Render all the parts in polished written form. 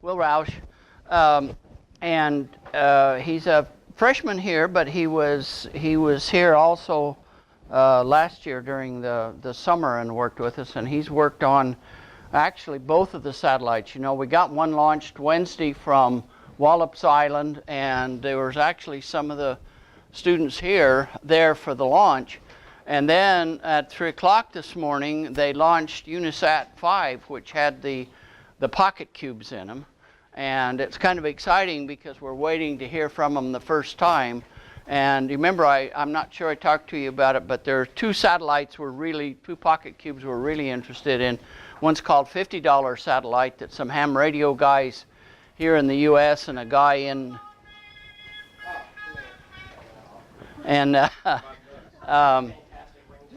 Will Roush, and he's a freshman here, but he was here also last year during the summer and worked with us, and he's worked on actually both of the satellites. You know, we got one launched Wednesday from Wallops Island, and there was actually some of the students there for the launch. And then at 3 o'clock this morning, they launched Unisat 5, which had the pocket cubes in them. And it's kind of exciting because we're waiting to hear from them the first time. And remember, I'm not sure I talked to you about it, but there are two satellites two pocket cubes we're really interested in. One's called $50 satellite that some ham radio guys here in the U.S. and a guy in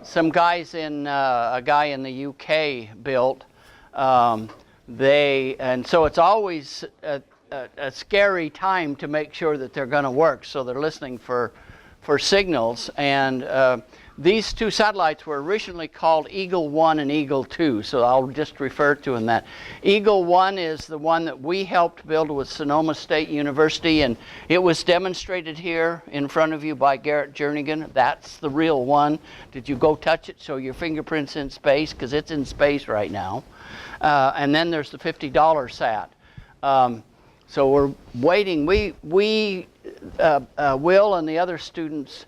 some guys in a guy in the UK built. And so it's always a scary time to make sure that they're going to work. So they're listening for signals. And these two satellites were originally called Eagle 1 and Eagle 2. So I'll just refer to them that. Eagle 1 is the one that we helped build with Sonoma State University, and it was demonstrated here in front of you by Garrett Jernigan. That's the real one. Did you go touch it? Show your fingerprints in space, because it's in space right now. And then there's the $50 sat. So we're waiting. Will and the other students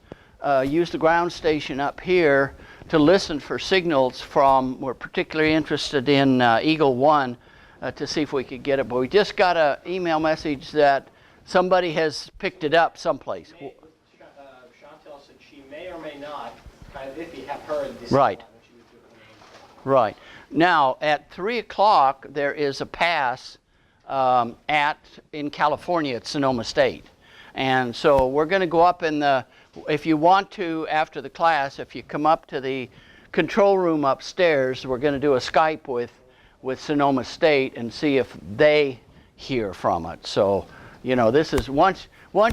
use the ground station up here to listen for signals from, we're particularly interested in Eagle 1 to see if we could get it. But we just got an email message that somebody has picked it up someplace. Chantel said she may or may not, kind of iffy, have heard this. Right. When she was doing the main. Right. Now, at 3 o'clock, there is a pass in California at Sonoma State. And so we're going to go up if you want to, after the class, if you come up to the control room upstairs, we're going to do a Skype with Sonoma State and see if they hear from it. So, you know, this is, once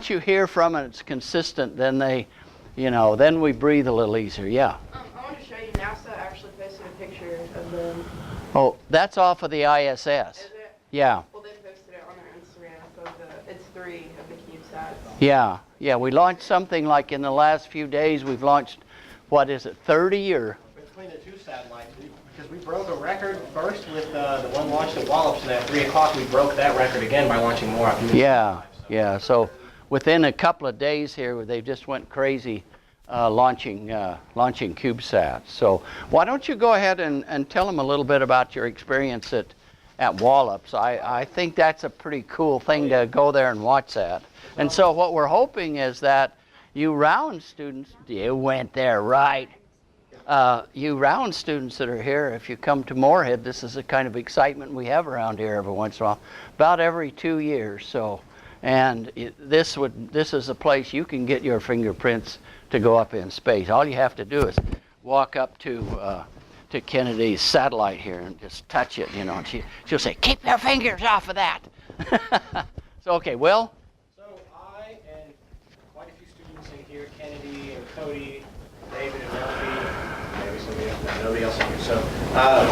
you hear from it, it's consistent, then then we breathe a little easier. Yeah. I want to show you, NASA actually posted a picture of them. Oh, that's off of the ISS. Is it? Yeah. Well, they posted it on their Instagram, so it's 3 of the CubeSats. Yeah, we launched something like in the last few days, we've launched, what is it, 30 or? Between the two satellites, because we broke a record first with the one launched at Wallops, and at 3 o'clock we broke that record again by launching more. Yeah, so within a couple of days here, they just went crazy launching CubeSats. So why don't you go ahead and tell them a little bit about your experience at Wallops. I think that's a pretty cool thing to go there and watch that. And so what we're hoping is that you round students, you went there, right? You round students that are here, if you come to Moorhead, this is the kind of excitement we have around here every once in a while, about every 2 years. So, and this is a place you can get your fingerprints to go up in space. All you have to do is walk up to Kennedy's satellite here and just touch it, and she'll say, "Keep your fingers off of that." So, okay, Will? So I and quite a few students in here, Kennedy and Cody, David and Murphy, maybe somebody else, nobody else in here. So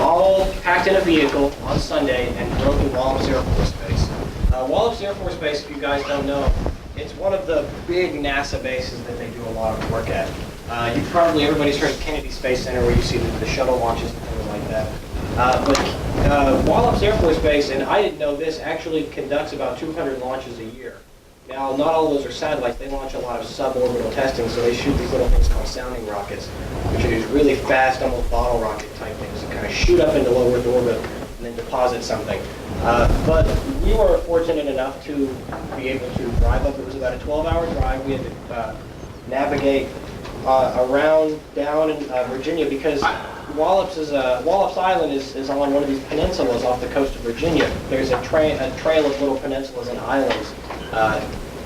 all packed in a vehicle on Sunday and drove to Wallops Air Force Base. Wallops Air Force Base, if you guys don't know, it's one of the big NASA bases that they do a lot of work at. Everybody's heard of Kennedy Space Center, where you see the shuttle launches and things like that. But Wallops Air Force Base, and I didn't know this, actually conducts about 200 launches a year. Now, not all of those are satellites. They launch a lot of suborbital testing, so they shoot these little things called sounding rockets, which are these really fast, almost bottle rocket type things that kind of shoot up into low Earth orbit and then deposit something. But we were fortunate enough to be able to drive up. It was about a 12-hour drive. We had to navigate around down in Virginia, because Wallops Island is on one of these peninsulas off the coast of Virginia. There's a trail of little peninsulas and islands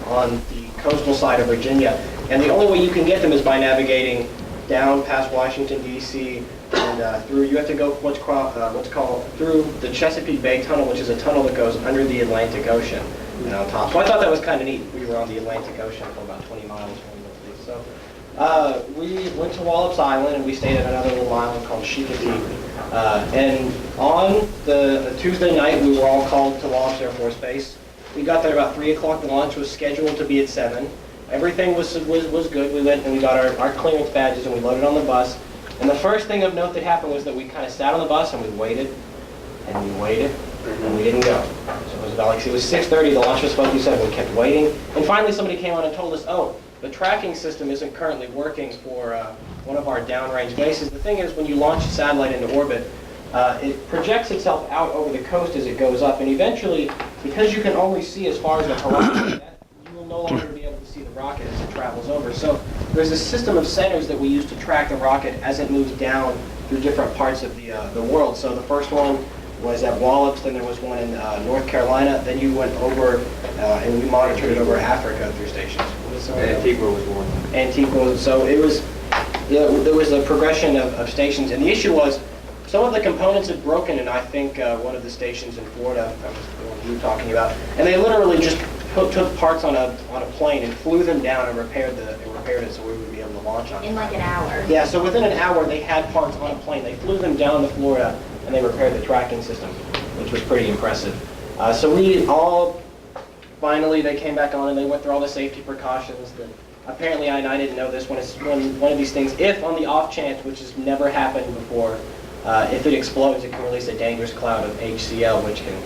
on the coastal side of Virginia, and the only way you can get them is by navigating down past Washington D.C. and through. You have to go what's called through the Chesapeake Bay Tunnel, which is a tunnel that goes under the Atlantic Ocean and on top. So I thought that was kind of neat. We were on the Atlantic Ocean for about 20 miles from the place. So We went to Wallops Island and we stayed at another little island called Shikati. And on the Tuesday night, we were all called to Wallops Air Force Base. We got there about 3 o'clock. The launch was scheduled to be at 7. Everything was good. We went and we got our clearance badges and we loaded on the bus. And the first thing of note that happened was that we kind of sat on the bus and we waited and we waited and we didn't go. So it was about it was 6:30. The launch was supposed to be 7. We kept waiting. And finally somebody came on and told us, oh, the tracking system isn't currently working for one of our downrange bases. The thing is, when you launch a satellite into orbit, it projects itself out over the coast as it goes up, and eventually, because you can only see as far as the horizon, you will no longer be able to see the rocket as it travels over. So there's a system of centers that we use to track the rocket as it moves down through different parts of the world. So the first one was at Wallops, then there was one in North Carolina, then you went over and we monitored it over Africa through stations. Antigua was one. Antigua, so it was, there was a progression of stations, and the issue was some of the components had broken in, I think, one of the stations in Florida, that was the one you were talking about, and they literally just took parts on a plane and flew them down and repaired it so we would be able to launch on it. In like an hour. Yeah, so within an hour they had parts on a plane. They flew them down to Florida and they repaired the tracking system, which was pretty impressive. So we all, finally they came back on and they went through all the safety precautions. Apparently, I didn't know this, when one of these things, if on the off chance, which has never happened before, if it explodes, it can release a dangerous cloud of HCl, which can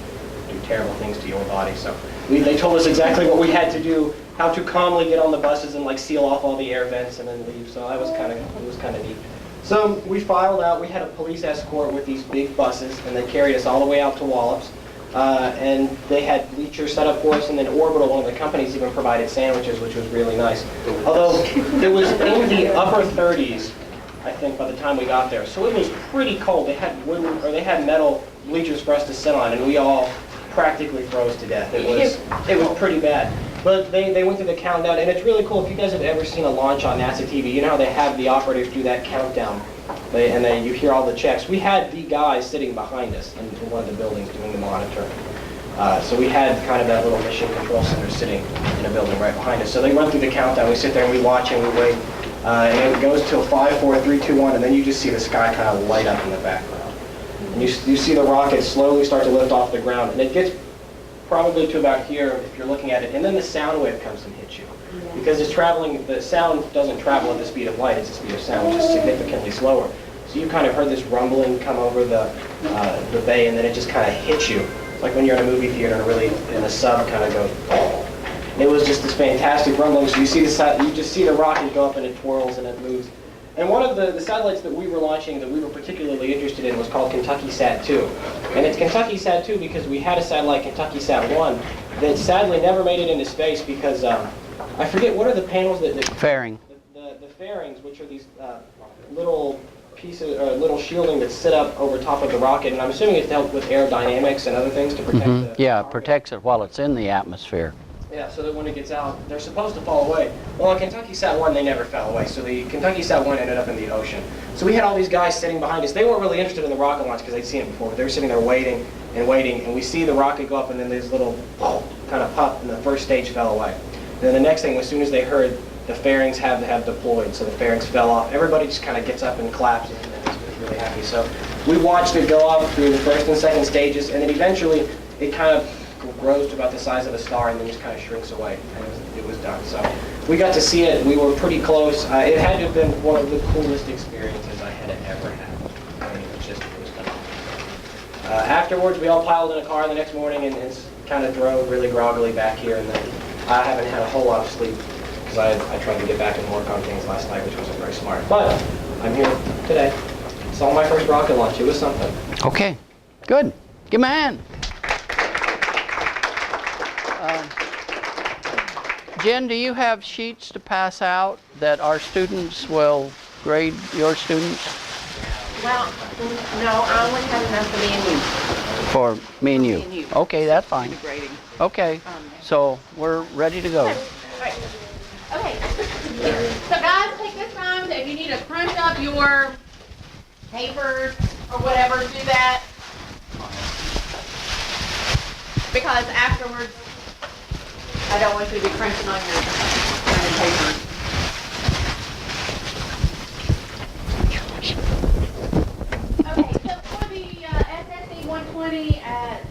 do terrible things to your body. So they told us exactly what we had to do, how to calmly get on the buses and like seal off all the air vents and then leave. So that was kind of neat. So we filed out. We had a police escort with these big buses, and they carried us all the way out to Wallops. And they had bleachers set up for us, and then Orbital, one of the companies, even provided sandwiches, which was really nice. Although it was in the upper 30s, I think, by the time we got there. So it was pretty cold. They had they had metal bleachers for us to sit on, and we all practically froze to death. It was pretty bad. But they went through the countdown, and it's really cool. If you guys have ever seen a launch on NASA TV, you know how they have the operators do that countdown. You hear all the checks. We had the guy sitting behind us in one of the buildings doing the monitoring. So we had kind of that little mission control center sitting in a building right behind us. So they run through the countdown. We sit there and we watch and we wait. And it goes till 5, 4, 3, 2, 1, and then you just see the sky kind of light up in the background. And you see the rocket slowly start to lift off the ground. And it gets probably to about here if you're looking at it. And then the sound wave comes and hits you. Because it's traveling, the sound doesn't travel at the speed of light, it's the speed of sound, which is significantly slower. So you kind of heard this rumbling come over the bay, and then it just kind of hits you. It's like when you're in a movie theater and a sub kind of goes, oh. It was just this fantastic rumbling. So you just see the rocket go up and it twirls and it moves. And one of the satellites that we were launching that we were particularly interested in was called Kentucky Sat-2. And it's Kentucky Sat-2 because we had a satellite, Kentucky Sat-1, that sadly never made it into space because I forget, what are the panels that Fairing. The fairings, which are these little pieces, little shielding that sit up over top of the rocket, and I'm assuming it's to help with aerodynamics and other things to protect the Yeah, it rocket. protects it while it's in the atmosphere. Yeah, so that when it gets out, they're supposed to fall away. Well, on Kentucky Sat-1, they never fell away, so the Kentucky Sat-1 ended up in the ocean. So we had all these guys sitting behind us. They weren't really interested in the rocket launch because they'd seen it before, but they were sitting there waiting, and we see the rocket go up, and then there's little kind of pop, and the first stage fell away. And then the next thing, as soon as they heard the fairings have deployed, so the fairings fell off, everybody just kind of gets up and claps, and was really happy. So we watched it go up through the first and second stages, and then eventually it kind of grows to about the size of a star and then just kind of shrinks away, and it was done. So we got to see it. We were pretty close. It had to have been one of the coolest experiences I had ever had. I mean, it was phenomenal. Afterwards, we all piled in a car the next morning and kind of drove really groggily back here, and then I haven't had a whole lot of sleep because I tried to get back and work on things last night, which wasn't very smart. But I'm here today. It's all my first rocket launch. It was something. Okay, good. Give me a hand. Jen, do you have sheets to pass out that our students will grade your students? Well, no, I only have enough for me and you. For me and you? Me and you. Okay, that's fine. The grading. Okay, so we're ready to go. Okay. So guys, take this time. If you need to crunch up your papers or whatever, do that. Because afterwards, I don't want you to be crunching on your papers. 120 at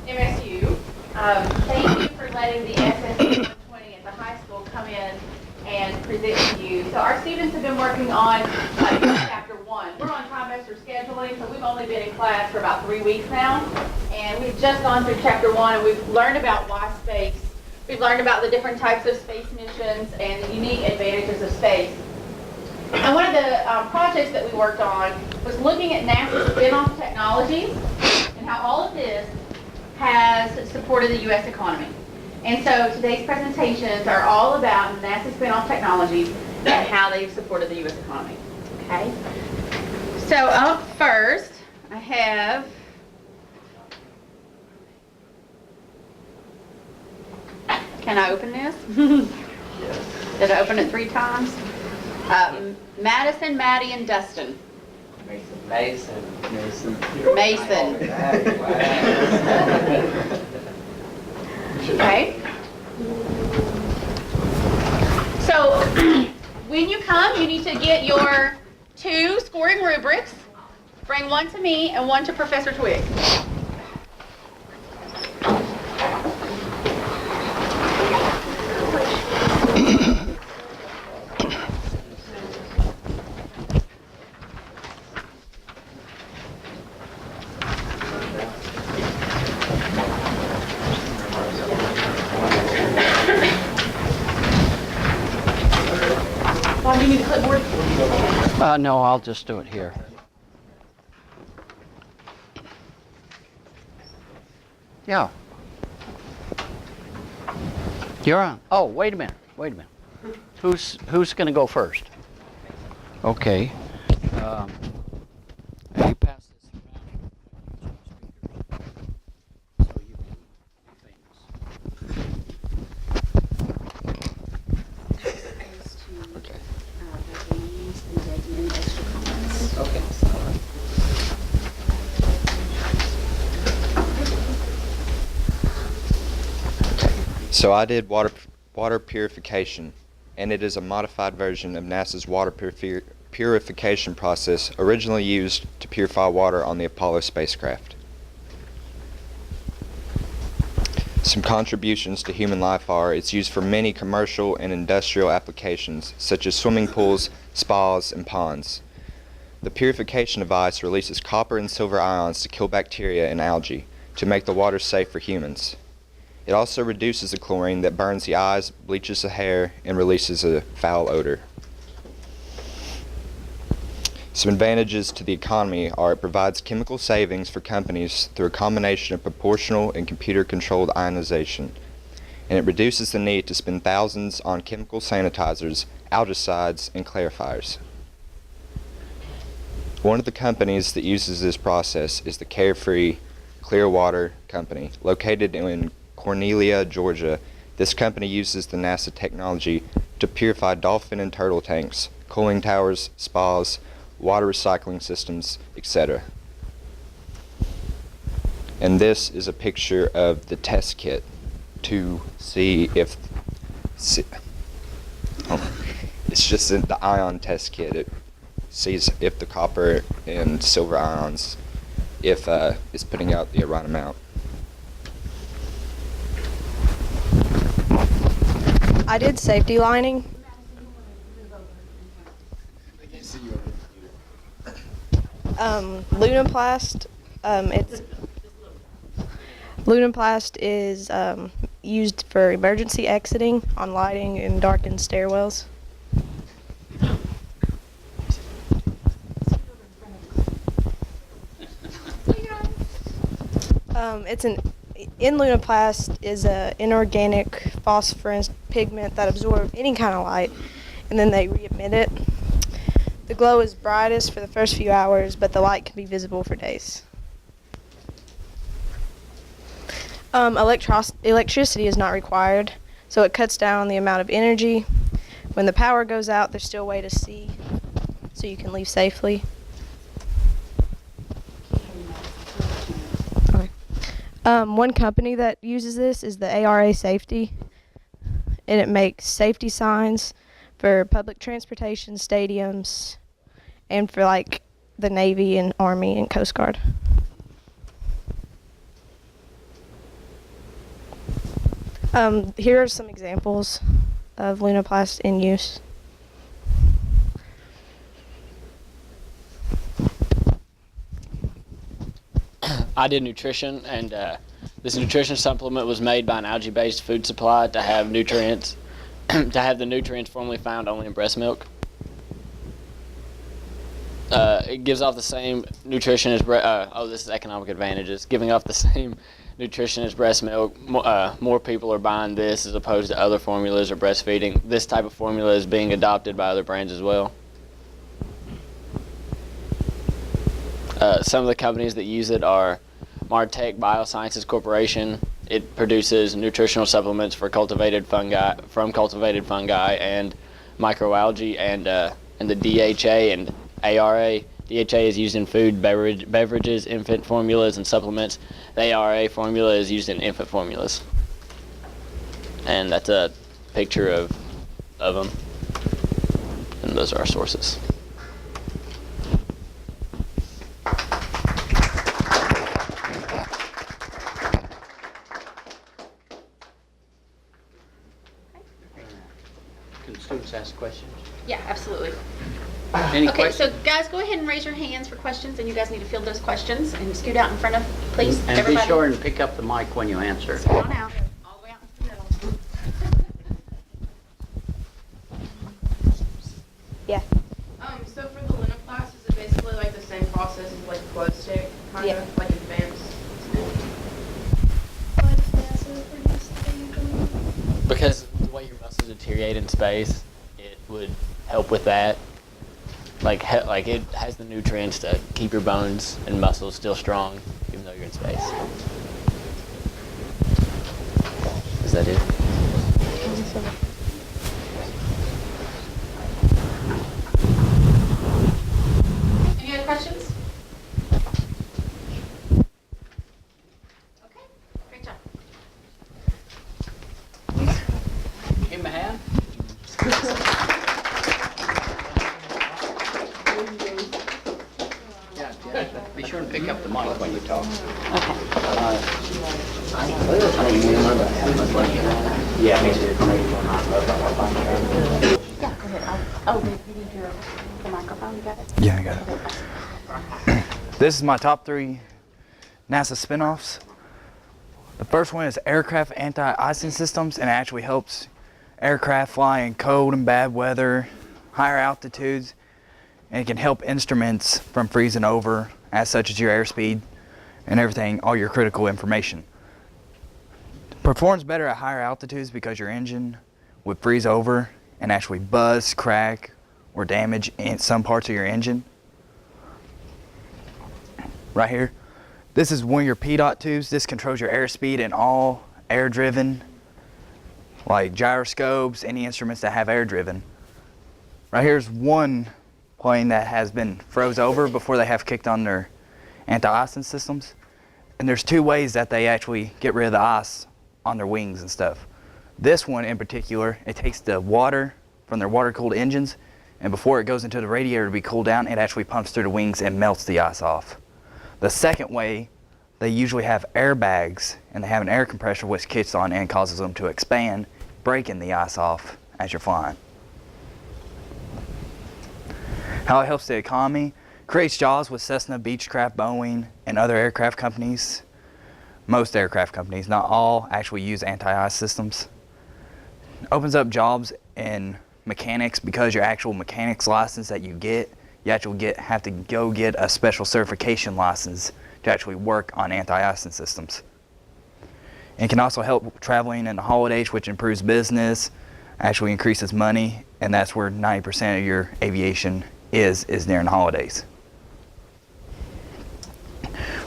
MSU. Thank you for letting the SSE 120 at the high school come in and present to you. So our students have been working on chapter 1. We're on trimester scheduling, so we've only been in class for about 3 weeks now. And we've just gone through chapter 1, and we've learned about why space. We've learned about the different types of space missions and the unique advantages of space. And one of the projects that we worked on was looking at NASA's spin-off technologies and how all of this has supported the U.S. economy. And so today's presentations are all about NASA spin-off technologies and how they've supported the U.S. economy. Okay? So up first, I have can I open this? Yes. Did I open it 3 times? Madison, Maddie, and Dustin. Mason. Mason. Okay. So when you come, you need to get your 2 scoring rubrics. Bring one to me and one to Professor Twiggs. Bob, do you need a clipboard? No, I'll just do it here. Yeah. You're on. Oh, wait a minute. Wait a minute. Who's going to go first? Okay. You pass this around. So you can be famous. Okay. Okay. So I did water purification, and it is a modified version of NASA's water purification process originally used to purify water on the Apollo spacecraft. Some contributions to human life are it's used for many commercial and industrial applications, such as swimming pools, spas, and ponds. The purification device releases copper and silver ions to kill bacteria and algae, to make the water safe for humans. It also reduces the chlorine that burns the eyes, bleaches the hair, and releases a foul odor. Some advantages to the economy are it provides chemical savings for companies through a combination of proportional and computer-controlled ionization, and it reduces the need to spend thousands on chemical sanitizers, algicides, and clarifiers. One of the companies that uses this process is the Carefree Clearwater Company, located in Cornelia, Georgia. This company uses the NASA technology to purify dolphin and turtle tanks, cooling towers, spas, water recycling systems, etc. And this is a picture of the test kit to see if it's just the ion test kit. It sees if the copper and silver ions, if it's putting out the right amount. I did safety lining. Lunaplast. Lunaplast is used for emergency exiting on lighting in darkened stairwells. In Lunaplast is an inorganic phosphorus pigment that absorbs any kind of light, and then they re-emit it. The glow is brightest for the first few hours, but the light can be visible for days. Electricity is not required, so it cuts down on the amount of energy. When the power goes out, there's still a way to see, so you can leave safely. One company that uses this is the ARA Safety, and it makes safety signs for public transportation, stadiums, and for like the Navy and Army and Coast Guard. Here are some examples of Lunaplast in use. I did nutrition, and this nutrition supplement was made by an algae-based food supply to have nutrients, to have the nutrients formerly found only in breast milk. It gives off the same nutrition as this is economic advantages. Giving off the same nutrition as breast milk. More people are buying this as opposed to other formulas or breastfeeding. This type of formula is being adopted by other brands as well. Some of the companies that use it are Martech Biosciences Corporation. It produces nutritional supplements for cultivated fungi and microalgae, and the DHA and ARA. DHA is used in food, beverages, infant formulas, and supplements. The ARA formula is used in infant formulas. And that's a picture of them. And those are our sources. Can students ask questions? Yeah, absolutely. Any Okay, questions? so guys, go ahead and raise your hands for questions, and you guys need to field those questions and scoot out in front of, please, And be everybody. sure and pick up the mic when you answer. Scoot on out, all the way out into the middle. Yeah. So for the Lunaplast, is it basically like the same process as like glow stick, kind Yeah. of like advanced? Because the way your muscles deteriorate in space, it would help with that. Like it has the nutrients to keep your bones and muscles still strong, even though you're in space. Is that it? Any other questions? Okay, great job. Give him a hand. Yeah, be sure and pick up the mic when you talk. Yeah, go ahead. Oh, you need the microphone, you got it? Yeah, I got it. This is my top 3 NASA spin-offs. The first one is aircraft anti-icing systems, and it actually helps aircraft fly in cold and bad weather, higher altitudes, and it can help instruments from freezing over, as such as your airspeed and everything, all your critical information. Performs better at higher altitudes because your engine would freeze over and actually buzz, crack, or damage in some parts of your engine. Right here, this is one of your PDOT tubes. This controls your airspeed in all air-driven, like gyroscopes, any instruments that have air-driven. Right here's one plane that has been froze over before they have kicked on their anti-icing systems. And there's 2 ways that they actually get rid of the ice on their wings and stuff. This one in particular, it takes the water from their water-cooled engines, and before it goes into the radiator to be cooled down, it actually pumps through the wings and melts the ice off. The second way, they usually have airbags, and they have an air compressor which kicks on and causes them to expand, breaking the ice off as you're flying. How it helps the economy: creates jobs with Cessna, Beechcraft, Boeing, and other aircraft companies. Most aircraft companies, not all, actually use anti-ice systems. Opens up jobs in mechanics because your actual mechanics license that you get, you actually have to go get a special certification license to actually work on anti-icing systems. It can also help traveling in the holidays, which improves business, actually increases money, and that's where 90% of your aviation is during the holidays.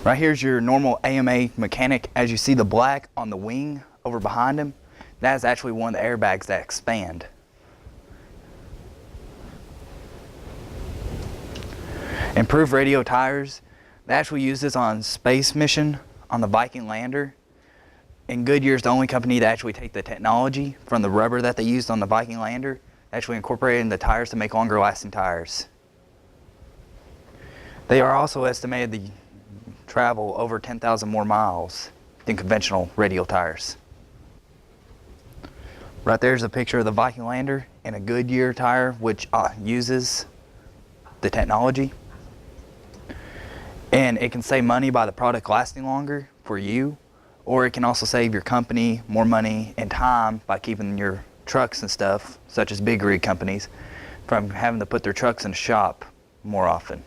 Right here's your normal AMA mechanic. As you see the black on the wing over behind him, that is actually one of the airbags that expand. Improved radio tires. They actually use this on space mission on the Viking lander. And Goodyear's the only company to actually take the technology from the rubber that they used on the Viking lander, actually incorporated in the tires to make longer lasting tires. They are also estimated to travel over 10,000 more miles than conventional radial tires. Right there's a picture of the Viking lander and a Goodyear tire, which uses the technology. And it can save money by the product lasting longer for you, or it can also save your company more money and time by keeping your trucks and stuff, such as big rig companies, from having to put their trucks in the shop more often.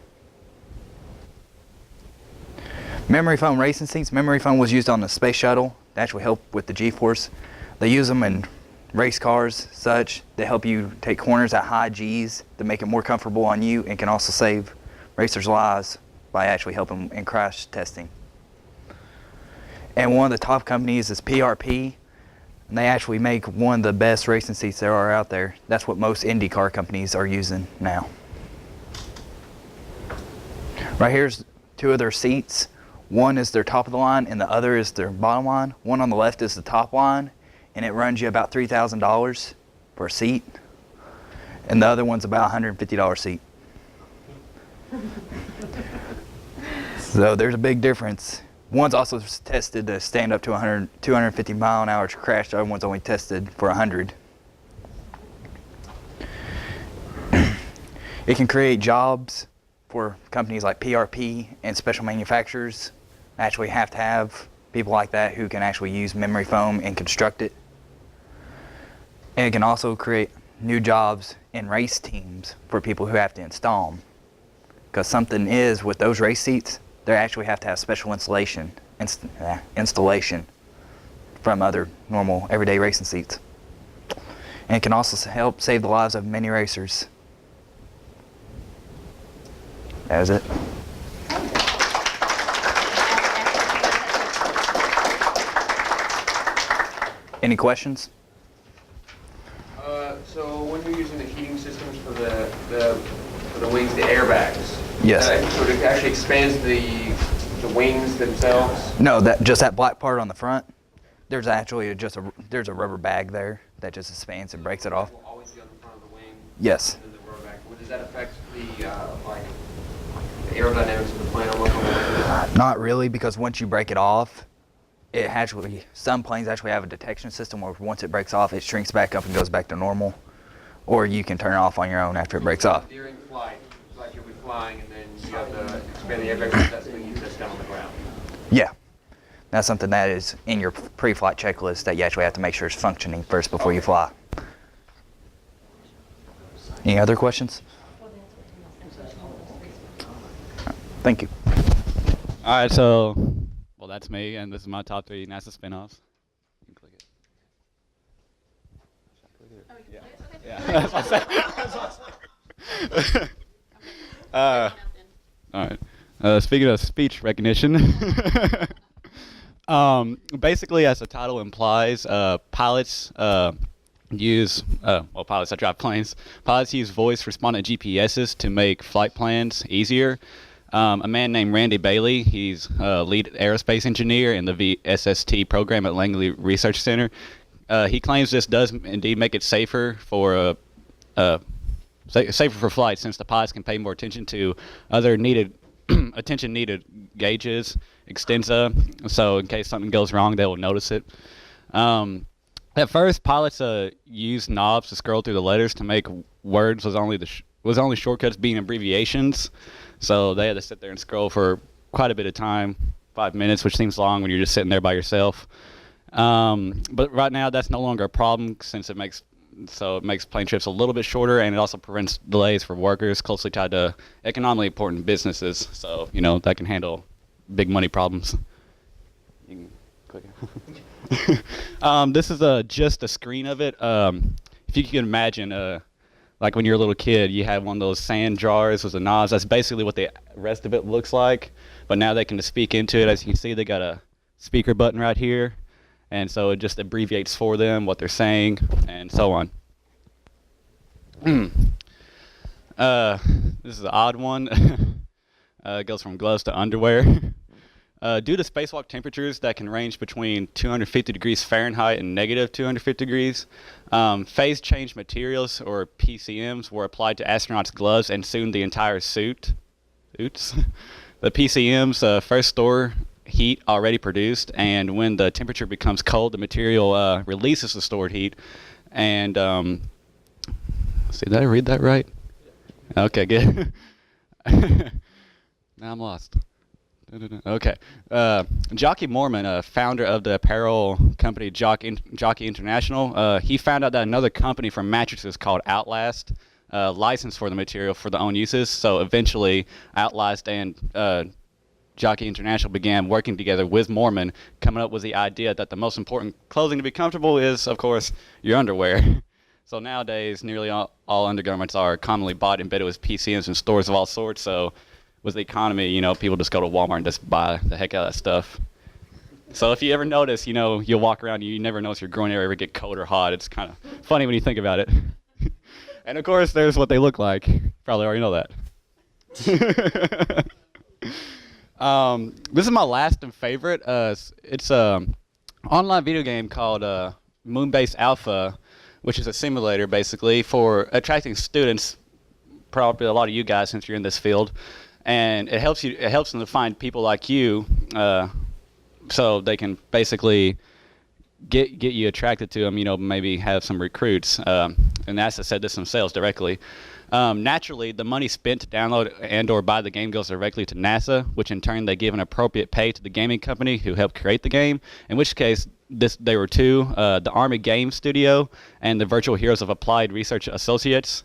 Memory foam racing seats. Memory foam was used on the space shuttle to actually help with the G-force. They use them in race cars, such. They help you take corners at high Gs to make it more comfortable on you, and can also save racers' lives by actually helping in crash testing. And one of the top companies is PRP, and they actually make one of the best racing seats there are out there. That's what most IndyCar companies are using now. Right here's two of their seats. One is their top of the line and the other is their bottom line. One on the left is the top line, and it runs you about $3,000 for a seat. And the other one's about $150 seat. So there's a big difference. One's also tested to stand up to 250 mile an hour to crash. The other one's only tested for 100. It can create jobs for companies like PRP and special manufacturers. Actually have to have people like that who can actually use memory foam and construct it. And it can also create new jobs in race teams for people who have to install them. Because something is with those race seats, they actually have to have special installation from other normal everyday racing seats. And it can also help save the lives of many racers. That is it. Any questions? So when you're using the heating systems for the wings, the airbags, Yes. So it actually expands the wings themselves? No, just that black part on the front. There's actually there's a rubber bag there that just expands and breaks it off. Will always be on the front of the wing. Yes. And then the rubber bag. Does that affect the aerodynamics of the plane almost? Not really, because once you break it off, some planes actually have a detection system where once it breaks off, it shrinks back up and goes back to normal. Or you can turn it off on your own after it breaks off. During flight, like you'll be flying and then you have to expand the airbag, that's when you test down on the ground. Yeah. That's something that is in your pre-flight checklist that you actually have to make sure it's functioning first before you fly. Any other questions? Thank you. All right, so, well, that's me, and this is my top 3 NASA spinoffs. You can click it. Yeah. That's what I said. All right. Speaking of speech recognition, basically, as the title implies, pilots pilots that drive planes, pilots use voice-respondent GPSs to make flight plans easier. A man named Randy Bailey, he's a lead aerospace engineer in the VSST program at Langley Research Center. He claims this does indeed make it safer for flight, since the pilots can pay more attention to other attention needed gauges, extensa, so in case something goes wrong, they will notice it. At first, pilots used knobs to scroll through the letters to make words was only shortcuts being abbreviations. So they had to sit there and scroll for quite a bit of time, 5 minutes, which seems long when you're just sitting there by yourself. But right now, that's no longer a problem, since it makes plane trips a little bit shorter, and it also prevents delays for workers closely tied to economically important businesses. So, that can handle big money problems. You can click it. This is just a screen of it. If you can imagine, like when you're a little kid, you have one of those sand jars with the knobs. That's basically what the rest of it looks like. But now they can just speak into it. As you can see, they got a speaker button right here. And so it just abbreviates for them what they're saying, and so on. This is an odd one. It goes from gloves to underwear. Due to spacewalk temperatures that can range between 250 degrees Fahrenheit and negative 250 degrees, phase change materials, or PCMs, were applied to astronauts' gloves and soon the entire suit. Oops. The PCMs first store heat already produced, and when the temperature becomes cold, the material releases the stored heat, And see, did I read that right? Okay, good. Now I'm lost. Okay. Jockey Mormon, founder of the apparel company Jockey International, he found out that another company for mattresses called Outlast licensed for the material for their own uses. So eventually, Outlast and Jockey International began working together with Mormon, coming up with the idea that the most important clothing to be comfortable is, of course, your underwear. So nowadays, nearly all undergarments are commonly bought embedded with PCMs in stores of all sorts. So with the economy, you know, people just go to Walmart and just buy the heck out of that stuff. So if you ever notice, you know, you'll walk around, you never notice your groin area ever get cold or hot. It's kind of funny when you think about it. And of course, there's what they look like. Probably already know that. This is my last and favorite. It's an online video game called Moonbase Alpha, which is a simulator basically for attracting students, probably a lot of you guys since you're in this field. And it helps them to find people like you, so they can basically get you attracted to them. You know, maybe have some recruits. And NASA said this themselves directly. Naturally, the money spent to download and/or buy the game goes directly to NASA, which in turn they give an appropriate pay to the gaming company who helped create the game. In which case, they were two: the Army Game Studio and the Virtual Heroes of Applied Research Associates.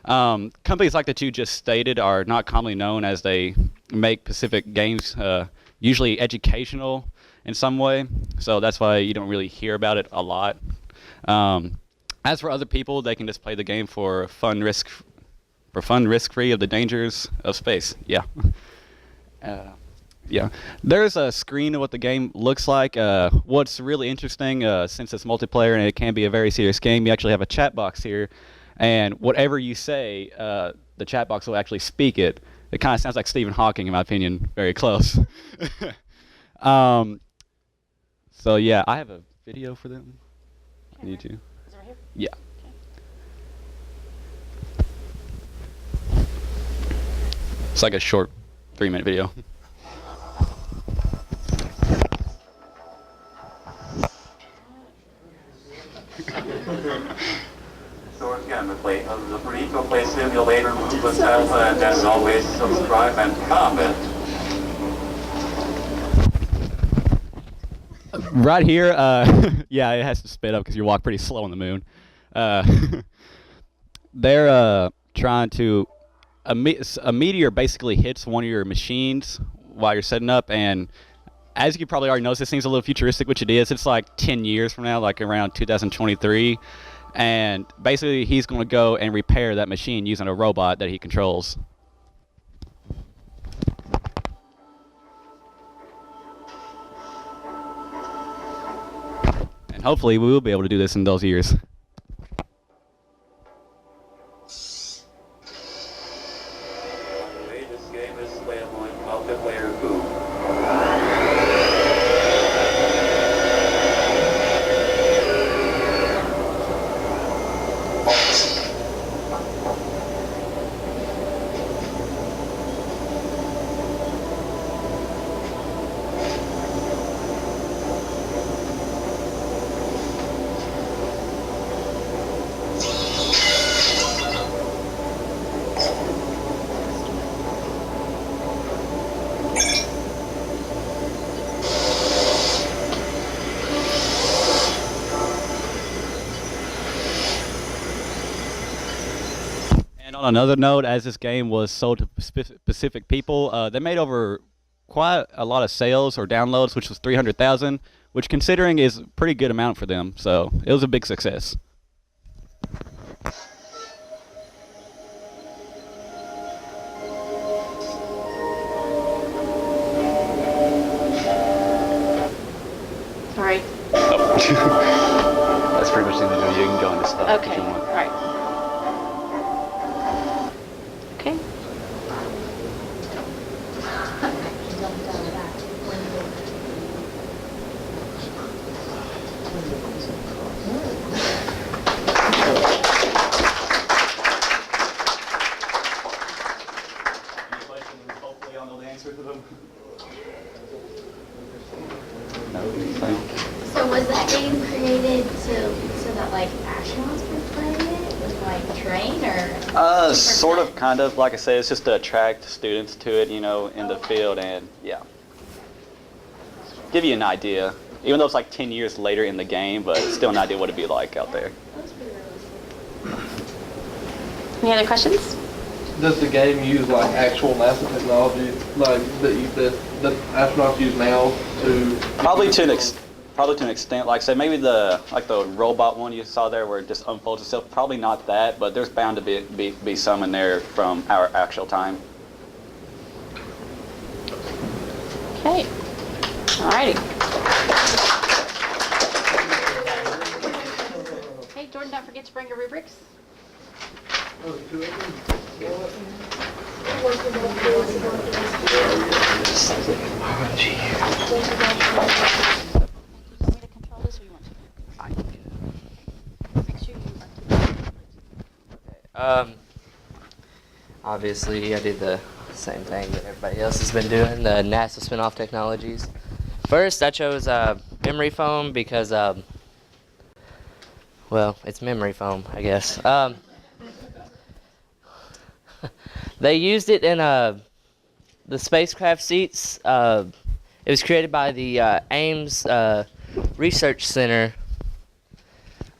Companies like that you just stated are not commonly known as they make specific games, usually educational in some way. So that's why you don't really hear about it a lot. As for other people, they can just play the game for fun, risk-free of the dangers of space. Yeah. Yeah. There's a screen of what the game looks like. What's really interesting, since it's multiplayer and it can be a very serious game, you actually have a chat box here. And whatever you say, the chat box will actually speak it. It kind of sounds like Stephen Hawking, in my opinion, very close. So yeah, I have a video for them. I need to. Is it right here? Yeah. Okay. It's like a short 3-minute video. So again, the brief will play simulator movements alpha, and as always, subscribe and comment. Right here, yeah, it has to sped up because you walk pretty slow on the moon. They're trying to, a meteor basically hits one of your machines while you're setting up, and as you probably already noticed, this thing's a little futuristic, which it is. It's like 10 years from now, like around 2023. And basically, he's going to go and repair that machine using a robot that he controls. And hopefully, we will be able to do this in those years. The latest game is playable in multiplayer group. On another note, as this game was sold to specific people, they made over quite a lot of sales or downloads, which was 300,000, which considering is a pretty good amount for them. So it was a big success. Sorry. Oh. That's pretty much the end of the video. You can go into stuff if Okay. you want. All right. Okay. Any questions? Hopefully I'll know the answer to them. So was that game game created so that like astronauts could play it with like train or? Sort of, kind of. Like I said, it's just to attract students to it, you know, in the field, and yeah, give you an idea. Even though it's like 10 years later in the game, but it's still an idea what it'd be like out there. Any other questions? Does the game use like actual NASA technology, like that the astronauts use now to? Probably to an extent. Like say maybe the robot one you saw there where it just unfolds itself. Probably not that, but there's bound to be some in there from our actual time. Okay. Alrighty. Hey, Jordan, don't forget to bring your rubrics. Obviously, I did the same thing that everybody else has been doing, the NASA spin-off technologies. First, I chose memory foam because, well, it's memory foam, I guess. They used it in the spacecraft seats. It was created by the Ames Research Center.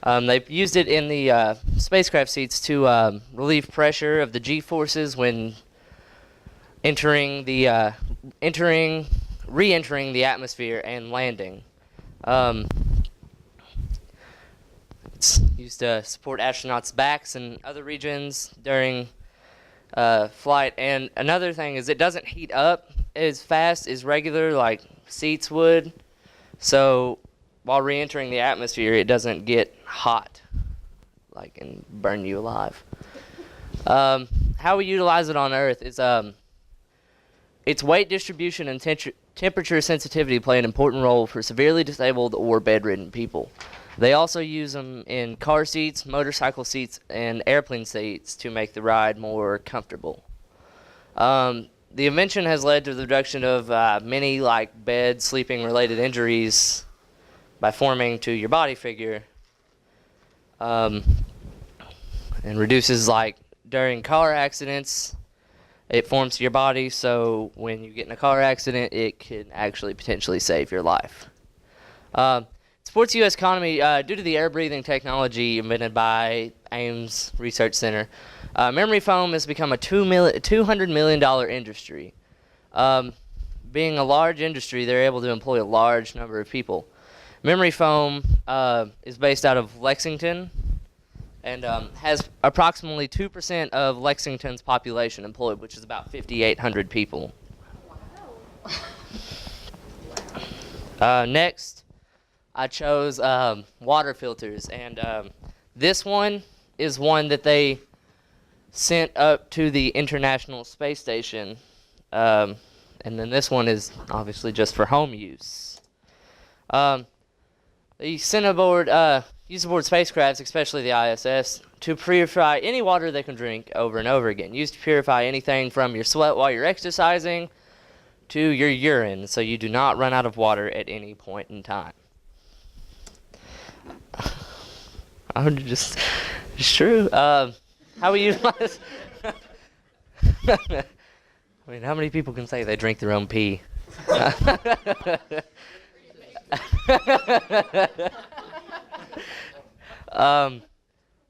They used it in the spacecraft seats to relieve pressure of the G-forces when re-entering the atmosphere and landing. It's used to support astronauts' backs and other regions during flight. And another thing is it doesn't heat up as fast as regular like seats would. So while re-entering the atmosphere, it doesn't get hot like and burn you alive. How we utilize it on Earth is its weight distribution and temperature sensitivity play an important role for severely disabled or bedridden people. They also use them in car seats, motorcycle seats, and airplane seats to make the ride more comfortable. The invention has led to the reduction of many like bed sleeping related injuries by forming to your body figure, and reduces like during car accidents. It forms to your body, so when you get in a car accident, it can actually potentially save your life. Supports the U.S. economy due to the air-breathing technology invented by Ames Research Center. Memory foam has become a $200 million industry. Being a large industry, they're able to employ a large number of people. Memory foam is based out of Lexington and has approximately 2% of Lexington's population employed, which is about 5,800 people. Next, I chose water filters, and this one is one that they sent up to the International Space Station, and then this one is obviously just for home use. They sent aboard, use aboard spacecrafts, especially the ISS, to purify any water they can drink over and over again. Used to purify anything from your sweat while you're exercising to your urine, so you do not run out of water at any point in time. It's true. How we utilize? I mean, how many people can say they drink their own pee?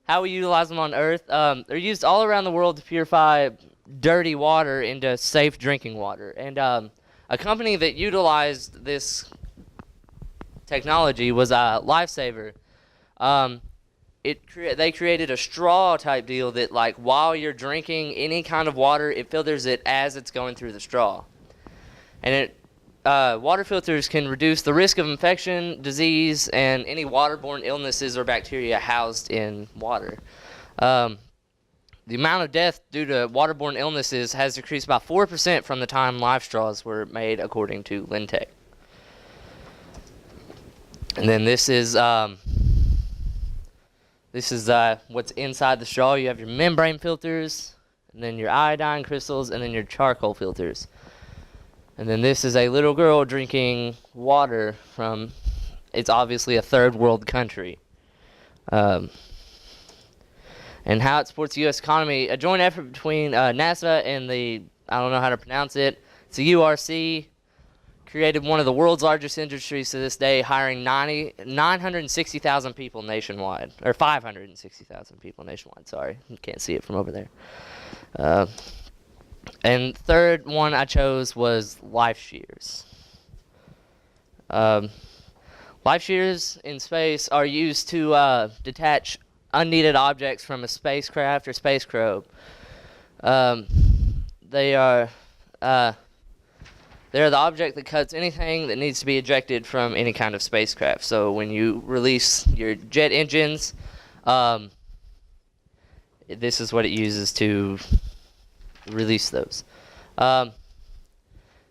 How we utilize them on Earth? They're used all around the world to purify dirty water into safe drinking water. And a company that utilized this technology was Lifesaver. They created a straw type deal that, like, while you're drinking any kind of water, it filters it as it's going through the straw. And water filters can reduce the risk of infection, disease, and any waterborne illnesses or bacteria housed in water. The amount of death due to waterborne illnesses has decreased by 4% from the time life straws were made, according to Lintech. And then this is what's inside the straw. You have your membrane filters, and then your iodine crystals, and then your charcoal filters. And then this is a little girl drinking water from it's obviously a third world country. And how it supports the U.S. economy, a joint effort between NASA and the, I don't know how to pronounce it, it's the URC, created one of the world's largest industries to this day, hiring 960,000 people nationwide, or 560,000 people nationwide, sorry, you can't see it from over there. And third one I chose was life shears. Life shears in space are used to detach unneeded objects from a spacecraft or space probe. They're the object that cuts anything that needs to be ejected from any kind of spacecraft. So when you release your jet engines, this is what it uses to release those.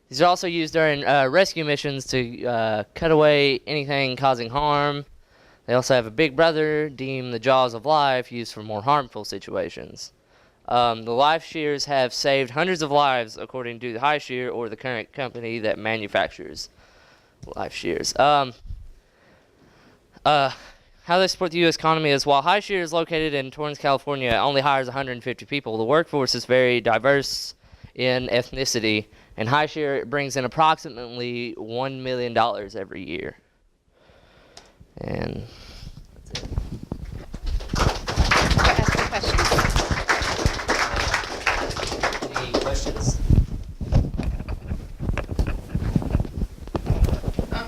These are also used during rescue missions to cut away anything causing harm. They also have a big brother, deemed the jaws of life, used for more harmful situations. The life shears have saved hundreds of lives, according to the High Shear, or the current company that manufactures life shears. How they support the U.S. economy is, while High Shear is located in Torrance, California, it only hires 150 people. The workforce is very diverse in ethnicity, and High Shear brings in approximately $1 million every year. And that's it. Ask some questions. Any questions?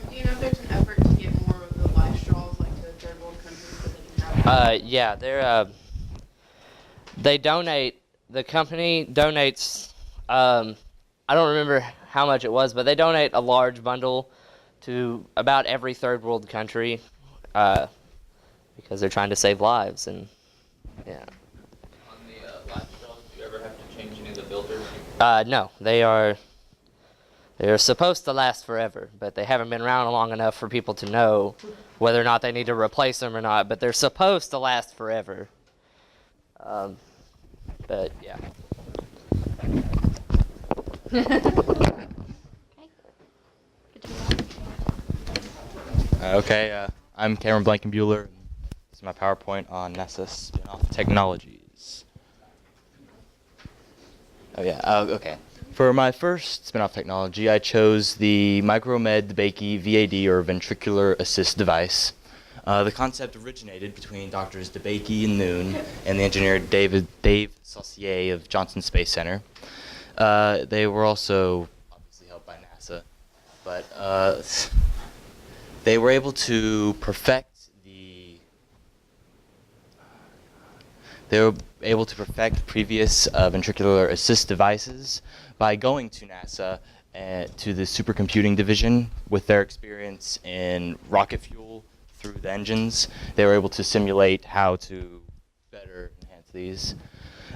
Do you know if there's an effort to get more of the life straws like to third world countries so they can have? Yeah, they donate. The company donates. I don't remember how much it was, but they donate a large bundle to about every third world country because they're trying to save lives, and yeah. On the life straws, do you ever have to change any of the filters? No, they are supposed to last forever, but they haven't been around long enough for people to know whether or not they need to replace them or not. But they're supposed to last forever. But yeah. Okay, I'm Cameron Blankenbuehler. This is my PowerPoint on NASA spin-off technologies. Oh yeah, okay. For my first spin-off technology, I chose the Micromed DeBakey VAD, or ventricular assist device. The concept originated between Doctors DeBakey and Noon and the engineer Dave Saucier of Johnson Space Center. They were also obviously helped by NASA, but they were able to perfect previous ventricular assist devices by going to NASA to the supercomputing division with their experience in rocket fuel through the engines. They were able to simulate how to better enhance these.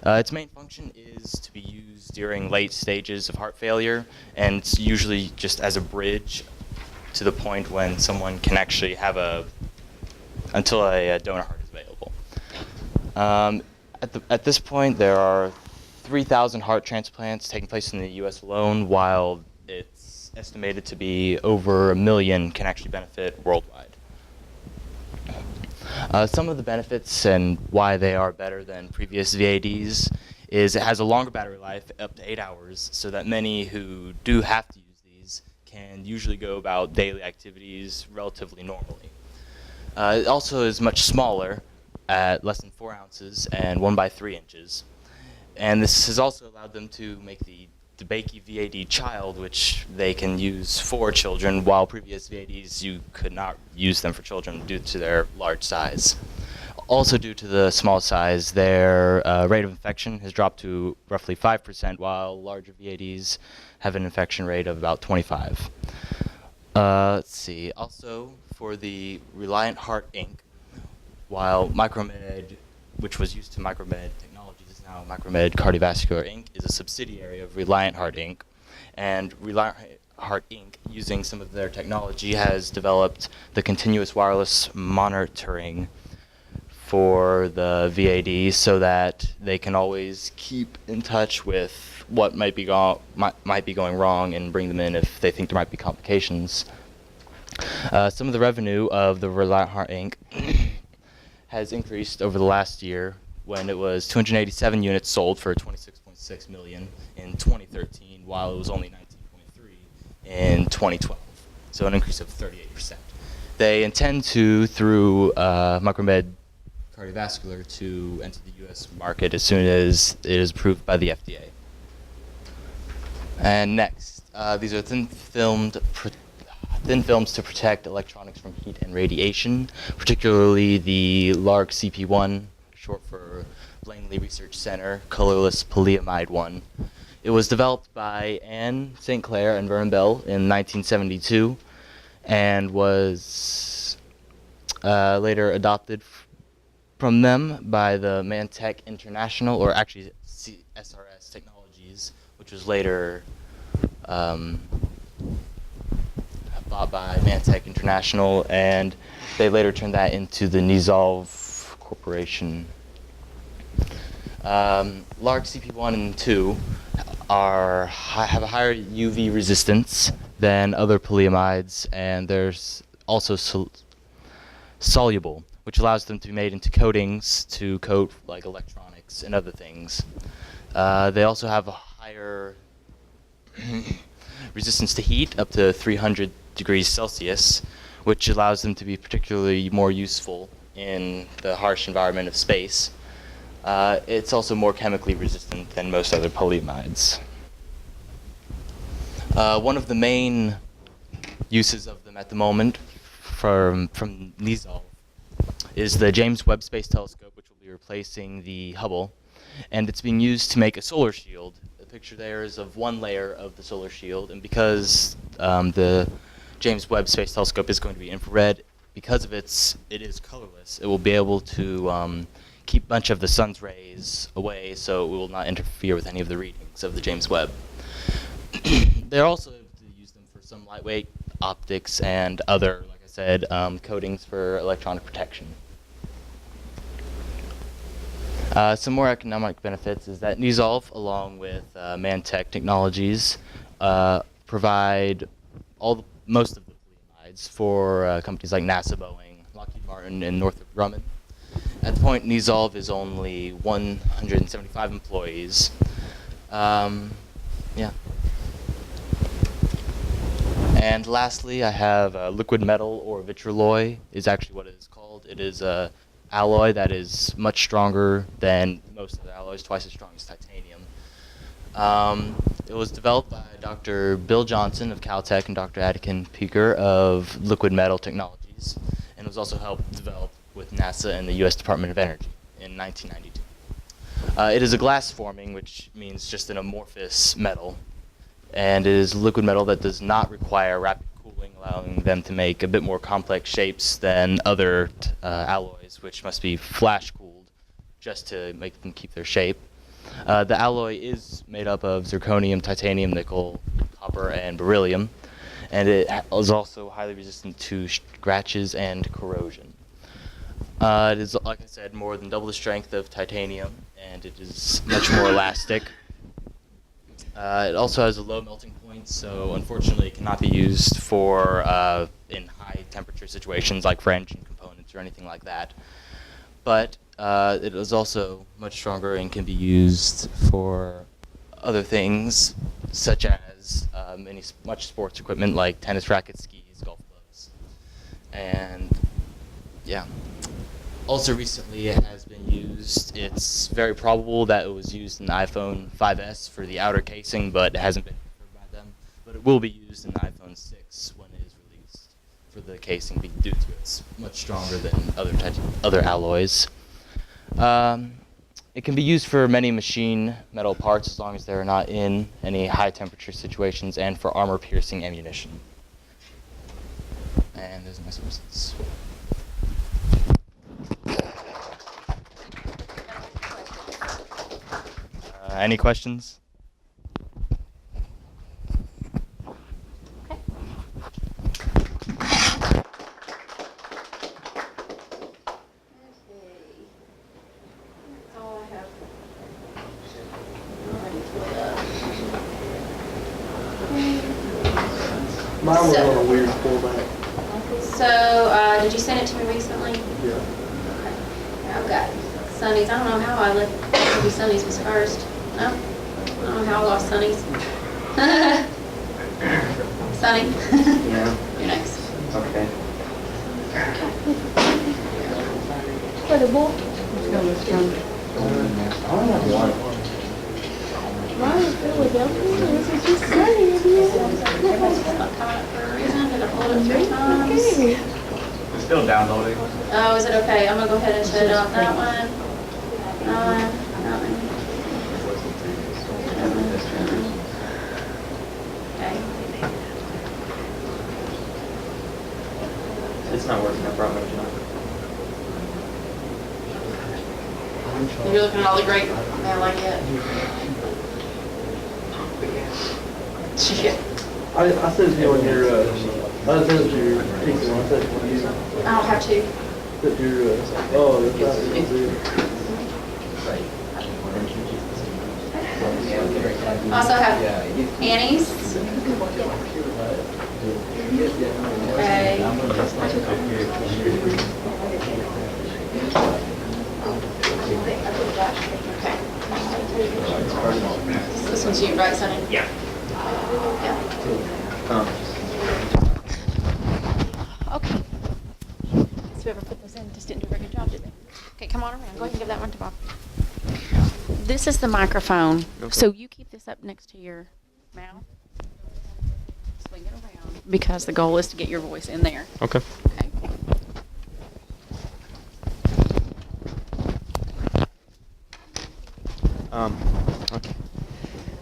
Its main function is to be used during late stages of heart failure, and it's usually just as a bridge to the point when someone can actually have until a donor heart is available. At this point, there are 3,000 heart transplants taking place in the U.S. alone, while it's estimated to be over 1 million can actually benefit worldwide. Some of the benefits and why they are better than previous VADs is it has a longer battery life, up to 8 hours, so that many who do have to use these can usually go about daily activities relatively normally. It also is much smaller, at less than 4 ounces and 1 by 3 inches. And this has also allowed them to make the DeBakey VAD Child, which they can use for children, while previous VADs you could not use them for children due to their large size. Also due to the small size, their rate of infection has dropped to roughly 5%, while larger VADs have an infection rate of about 25. Let's see, also for the Reliant Heart Inc., while Micromed, which was used to Micromed Technologies, is now Micromed Cardiovascular Inc., is a subsidiary of Reliant Heart Inc. And Reliant Heart Inc., using some of their technology, has developed the continuous wireless monitoring for the VAD so that they can always keep in touch with what might be going wrong and bring them in if they think there might be complications. Some of the revenue of the Reliant Heart Inc. has increased over the last year when it was 287 units sold for 26.6 million in 2013, while it was only 19.3 in 2012. So an increase of 38%. They intend to, through Micromed Cardiovascular, to enter the U.S. market as soon as it is approved by the FDA. And next, these are thin films to protect electronics from heat and radiation, particularly the LARC CP1, short for Langley Research Center, colorless polyamide 1. It was developed by Anne St. Clair and Vernon Bell in 1972 and was later adopted from them by the Mantech International, or actually SRS Technologies, which was later bought by Mantech International, and they later turned that into the Nisolve Corporation. LARC CP1 and 2 have a higher UV resistance than other polyamides, and they're also soluble, which allows them to be made into coatings to coat like electronics and other things. They also have a higher resistance to heat, up to 300 degrees Celsius, which allows them to be particularly more useful in the harsh environment of space. It's also more chemically resistant than most other polyamides. One of the main uses of them at the moment from Nisolve is the James Webb Space Telescope, which will be replacing the Hubble, and it's being used to make a solar shield. The picture there is of one layer of the solar shield, and because the James Webb Space Telescope is going to be infrared, because of it is colorless, it will be able to keep much of the sun's rays away, so it will not interfere with any of the readings of the James Webb. They're also able to use them for some lightweight optics and other, like I said, coatings for electronic protection. Some more economic benefits is that Nisolve, along with Mantech Technologies, provide most of the polyamides for companies like NASA, Boeing, Lockheed Martin, and Northrop Grumman. At the point, Nisolve is only 175 employees. Yeah. And lastly, I have liquid metal, or vitrolloy is actually what it is called. It is a alloy that is much stronger than most of the alloys, twice as strong as titanium. It was developed by Dr. Bill Johnson of Caltech and Dr. Atkin Peeker of Liquid Metal Technologies, and was also helped develop with NASA and the U.S. Department of Energy in 1992. It is a glass forming, which means just an amorphous metal, and it is liquid metal that does not require rapid cooling, allowing them to make a bit more complex shapes than other alloys, which must be flash cooled just to make them keep their shape. The alloy is made up of zirconium, titanium, nickel, copper, and beryllium, and it is also highly resistant to scratches and corrosion. It is, like I said, more than double the strength of titanium, and it is much more elastic. It also has a low melting point, so unfortunately it cannot be used for in high temperature situations like for engine components or anything like that. But it is also much stronger and can be used for other things, such as much sports equipment like tennis rackets, skis, golf clubs, and yeah. Also recently it has been used. It's very probable that it was used in the iPhone 5S for the outer casing, but it hasn't been confirmed by them. But it will be used in the iPhone 6 when it is released for the casing due to it's much stronger than other alloys. It can be used for many machine metal parts as long as they're not in any high temperature situations, and for armor piercing ammunition. And there's my sources. Any questions? Mine was on a weird format. So, did you send it to me recently? Yeah. Okay. I've got Sunny's. I don't know how I let maybe Sunny's was first. No? I don't know how I lost Sunny's. Sunny? Yeah. You're next. Okay. For the ball. I only have one. Mine is really jumping. This is just sunny. It's not coming up for a reason. Did I pull it 3 times? It's still downloading. Oh, is it okay? I'm gonna go ahead and shut it off. That one. That one. Okay. It's not working, I promise you. You're looking at all the great mail I get. Yeah. I sent it to you on your, I sent it to your pizza one. I sent it to you. I don't have to. That your, oh, that's not it. Also have Annie's. Okay. Okay. This one's you, right, Sonny? Yeah. Yeah. Okay. So whoever put those in just didn't do a very good job, did they? Okay, come on around. Go ahead and give that one to Bob. This is the microphone. So you keep this up next to your mouth. Swing it around because the goal is to get your voice in there. Okay. Okay. Okay.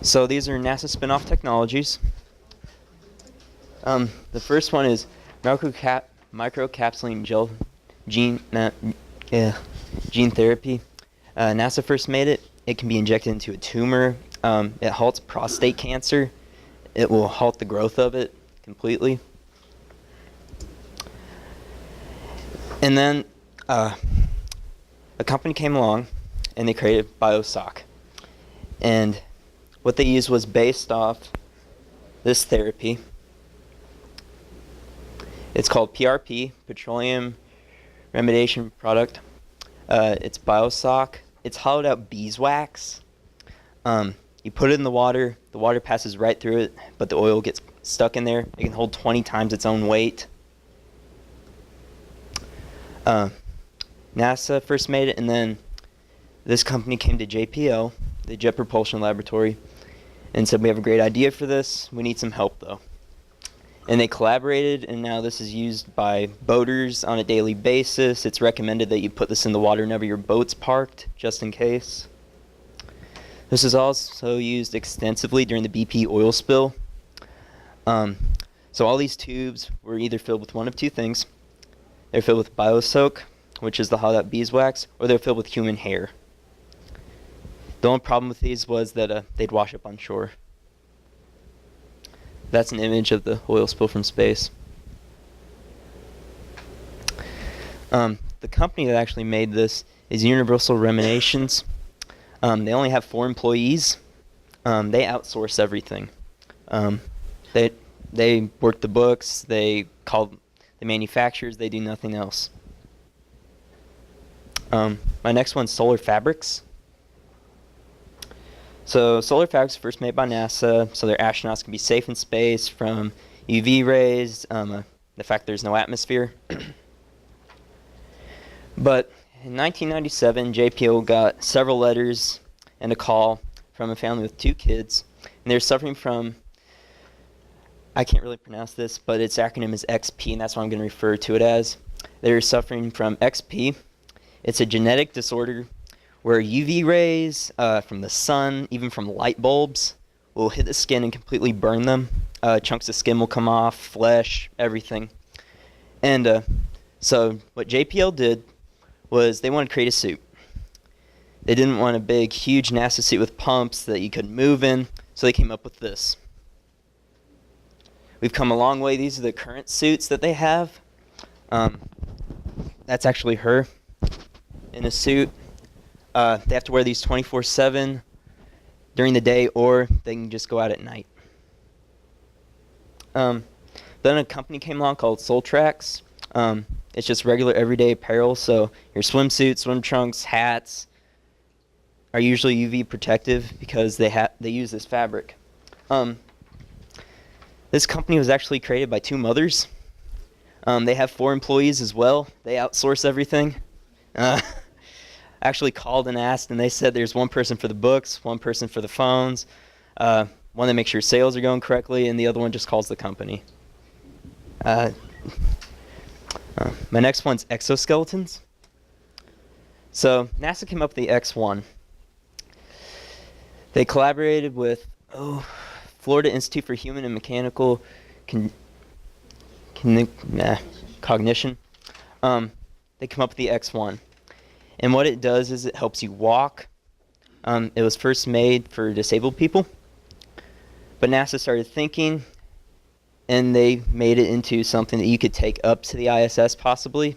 So these are NASA spin-off technologies. The first one is microcapsuling gene therapy. NASA first made it. It can be injected into a tumor. It halts prostate cancer. It will halt the growth of it completely. And then a company came along and they created BioSock. And what they used was based off this therapy. It's called PRP, Petroleum Remediation Product. It's BioSock. It's hollowed out beeswax. You put it in the water passes right through it, but the oil gets stuck in there. It can hold 20 times its own weight. NASA first made it, and then this company came to JPL, the Jet Propulsion Laboratory, and said, we have a great idea for this. We need some help, though. And they collaborated, and now this is used by boaters on a daily basis. It's recommended that you put this in the water whenever your boat's parked, just in case. This is also used extensively during the BP oil spill. So all these tubes were either filled with one of two things. They're filled with BioSoak, which is the hollowed out beeswax, or they're filled with human hair. The only problem with these was that they'd wash up on shore. That's an image of the oil spill from space. The company that actually made this is Universal Remediations. They only have 4 employees. They outsource everything. They work the books. They call the manufacturers. They do nothing else. My next one's Solar Fabrics. So Solar Fabrics were first made by NASA, so their astronauts can be safe in space from UV rays, the fact there's no atmosphere. But in 1997, JPL got several letters and a call from a family with 2 kids, and they're suffering from, I can't really pronounce this, but its acronym is XP, and that's what I'm going to refer to it as. They're suffering from XP. It's a genetic disorder where UV rays from the sun, even from light bulbs, will hit the skin and completely burn them. Chunks of skin will come off, flesh, everything. And so what JPL did was they wanted to create a suit. They didn't want a big, huge NASA suit with pumps that you could move in, so they came up with this. We've come a long way. These are the current suits that they have. That's actually her in a suit. They have to wear these 24/7 during the day, or they can just go out at night. Then a company came along called Soltrax, It's just regular everyday apparel, so your swimsuits, swim trunks, hats are usually UV protective because they use this fabric. This company was actually created by two mothers. They have 4 employees as well. They outsource everything. Actually called and asked, and they said there's one person for the books, one person for the phones, one that makes sure sales are going correctly, and the other one just calls the company. My next one's exoskeletons. So NASA came up with the X1. They collaborated with Florida Institute for Human and Mechanical Cognition. They come up with the X1. And what it does is it helps you walk. It was first made for disabled people. But NASA started thinking, and they made it into something that you could take up to the ISS possibly.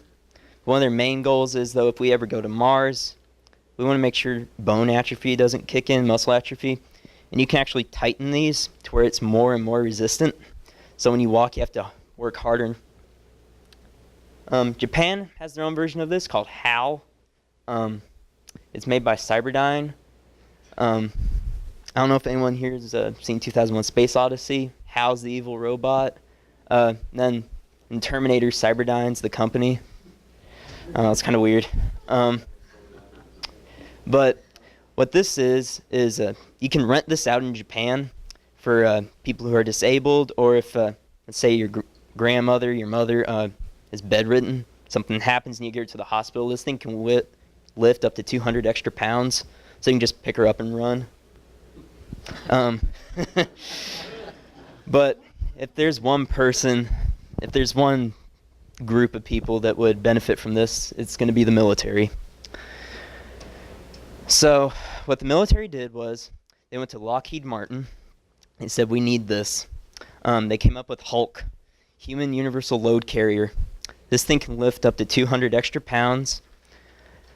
One of their main goals is, though, if we ever go to Mars, we want to make sure bone atrophy doesn't kick in, muscle atrophy. And you can actually tighten these to where it's more and more resistant. So when you walk, you have to work harder. Japan has their own version of this called HAL. It's made by Cyberdyne. I don't know if anyone here has seen 2001 Space Odyssey. HAL's the evil robot. Then in Terminator, Cyberdyne's the company. It's kind of weird. But what this is you can rent this out in Japan for people who are disabled, or if, let's say, your grandmother, your mother is bedridden, something happens and you get her to the hospital, this thing can lift up to 200 extra pounds, so you can just pick her up and run. But if there's one group of people that would benefit from this, it's going to be the military. So what the military did was they went to Lockheed Martin. They said, we need this. They came up with Hulk, Human Universal Load Carrier. This thing can lift up to 200 extra pounds.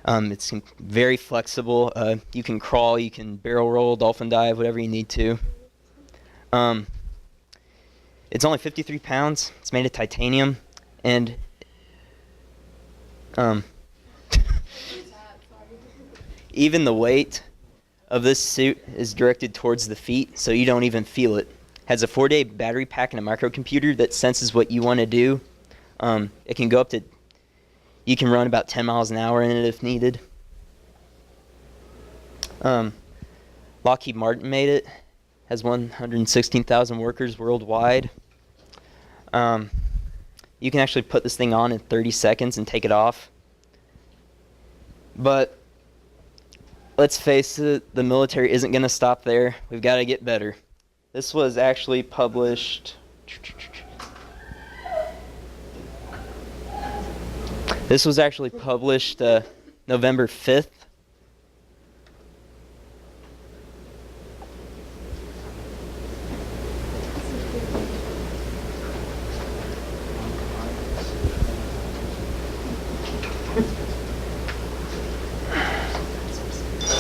It's very flexible. You can crawl, you can barrel roll, dolphin dive, whatever you need to. It's only 53 pounds. It's made of titanium. And even the weight of this suit is directed towards the feet, so you don't even feel it. Has a 4-day battery pack and a microcomputer that senses what you want to do. It can go up to, you can run about 10 miles an hour in it if needed. Lockheed Martin made it. Has 116,000 workers worldwide. You can actually put this thing on in 30 seconds and take it off. But let's face it, the military isn't going to stop there. We've got to get better. This was actually published... November 5th.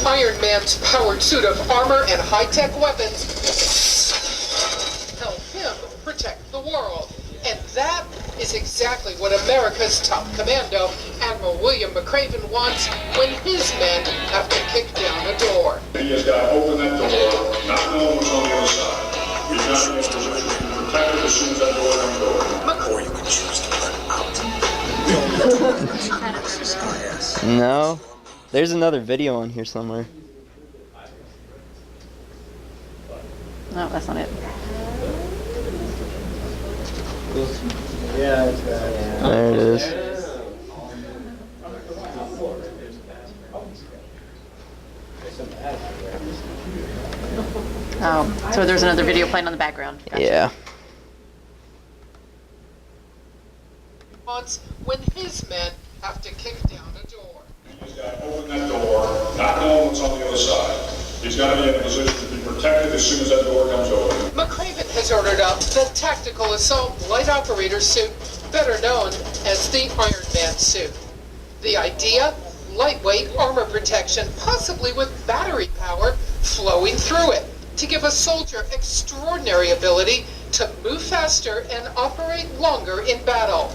Iron Man's powered suit of armor and high-tech weapons help him protect the world. And that is exactly what America's top commando, Admiral William McRaven, wants when his men have to kick down a door. He has got to open that door, not knowing what's on the other side. He's got to be able to protect it as soon as that door comes over. Or you can choose to let out. No. There's another video on here somewhere. No, that's not it. Yeah, there it is. Oh, so there's another video playing on the background. Gotcha. Yeah. Wants when his men have to kick down a door. He's got to open that door, not knowing what's on the other side. He's got to be in a position to be protected as soon as that door comes open. McRaven has ordered up the Tactical Assault Light Operator Suit, better known as the Iron Man suit. The idea? Lightweight armor protection, possibly with battery power flowing through it, to give a soldier extraordinary ability to move faster and operate longer in battle.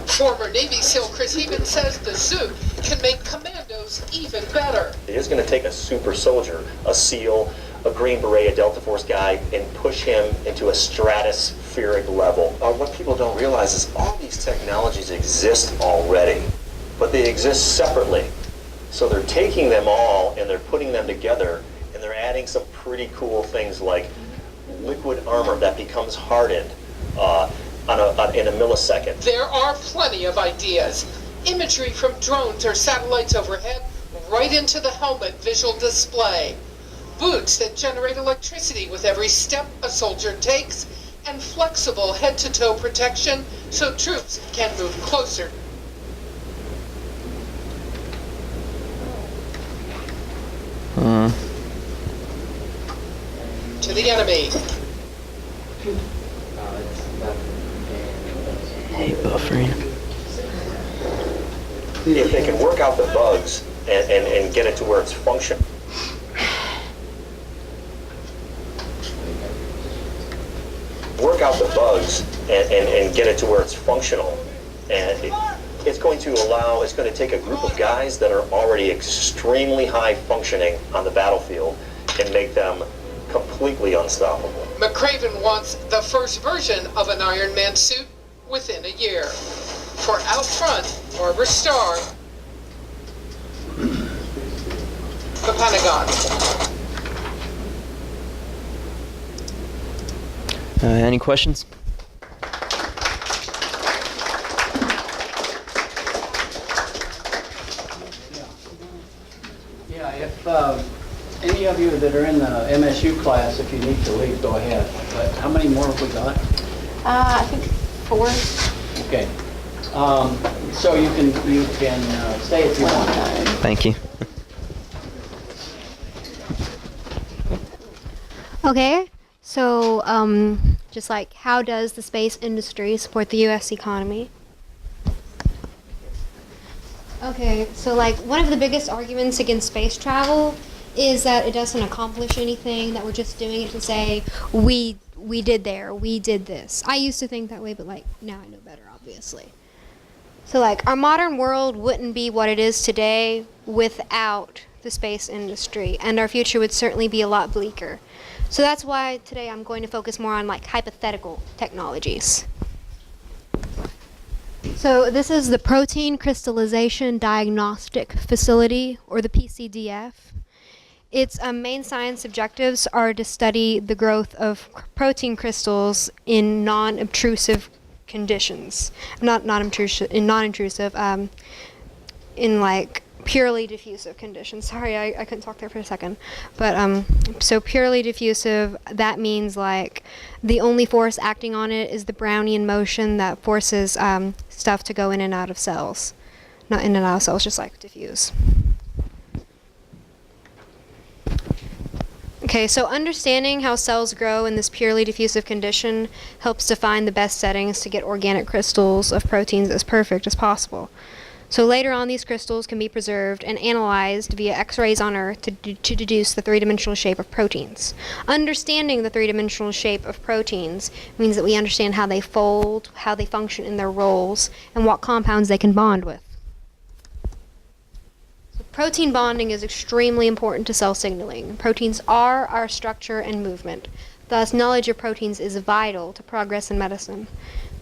Former Navy SEAL Chris Eben says the suit can make commandos even better. It is going to take a super soldier, a SEAL, a Green Beret, a Delta Force guy, and push him into a stratospheric level. What people don't realize is all these technologies exist already, but they exist separately. So they're taking them all and they're putting them together, and they're adding some pretty cool things like liquid armor that becomes hardened in a millisecond. There are plenty of ideas. Imagery from drones or satellites overhead right into the helmet visual display. Boots that generate electricity with every step a soldier takes, and flexible head-to-toe protection so troops can move closer to the enemy. Hey, buffering. If they can work out the bugs and get it to where it's functional. Work out the bugs and get it to where it's functional. And it's going to take a group of guys that are already extremely high functioning on the battlefield and make them completely unstoppable. McCraven wants the first version of an Iron Man suit within a year. For Out Front, Barbara Starr, the Pentagon. Any questions? Yeah, if any of you that are in the MSU class, if you need to leave, go ahead. But how many more have we got? I think 4. Okay. So you can stay if you want. Thank you. Okay, so just like how does the space industry support the U.S. economy? Okay, so like one of the biggest arguments against space travel is that it doesn't accomplish anything, that we're just doing it to say, we did this. I used to think that way, but like now I know better, obviously. So like our modern world wouldn't be what it is today without the space industry, and our future would certainly be a lot bleaker. So that's why today I'm going to focus more on like hypothetical technologies. So this is the Protein Crystallization Diagnostic Facility, or the PCDF. Its main science objectives are to study the growth of protein crystals in non-obtrusive conditions. Non-intrusive, in like purely diffusive conditions. Sorry, I couldn't talk there for a second. But so purely diffusive, that means like the only force acting on it is the Brownian motion that forces stuff to go in and out of cells. Not in and out of cells, just like diffuse. Okay, so understanding how cells grow in this purely diffusive condition helps define the best settings to get organic crystals of proteins as perfect as possible. So later on, these crystals can be preserved and analyzed via X-rays on Earth to deduce the three-dimensional shape of proteins. Understanding the three-dimensional shape of proteins means that we understand how they fold, how they function in their roles, and what compounds they can bond with. So protein bonding is extremely important to cell signaling. Proteins are our structure and movement. Thus, knowledge of proteins is vital to progress in medicine.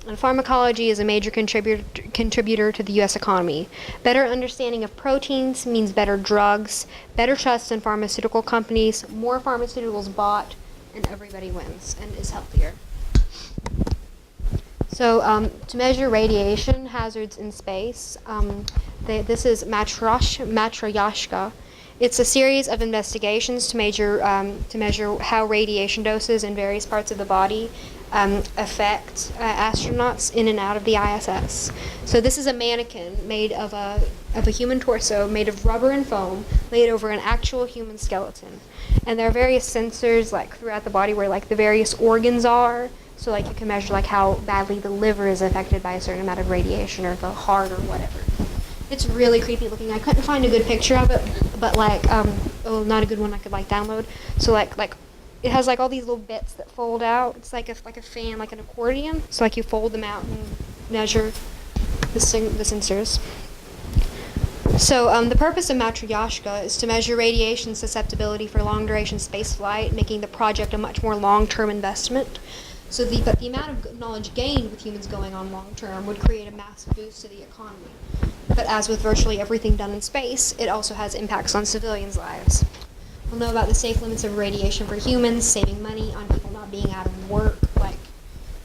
And pharmacology is a major contributor to the U.S. economy. Better understanding of proteins means better drugs, better trust in pharmaceutical companies, more pharmaceuticals bought, and everybody wins and is healthier. So to measure radiation hazards in space, this is Matryoshka. It's a series of investigations to measure how radiation doses in various parts of the body affect astronauts in and out of the ISS. So this is a mannequin made of a human torso, made of rubber and foam, laid over an actual human skeleton. And there are various sensors like throughout the body where like the various organs are. So like you can measure like how badly the liver is affected by a certain amount of radiation, or the heart, or whatever. It's really creepy looking. I couldn't find a good picture of it, but like not a good one I could like download. So like it has like all these little bits that fold out. It's like a fan, like an accordion. So like you fold them out and measure the sensors. So the purpose of Matryoshka is to measure radiation susceptibility for long-duration space flight, making the project a much more long-term investment. But the amount of knowledge gained with humans going on long-term would create a massive boost to the economy. But as with virtually everything done in space, it also has impacts on civilians' lives. We'll know about the safe limits of radiation for humans, saving money on people not being out of work, like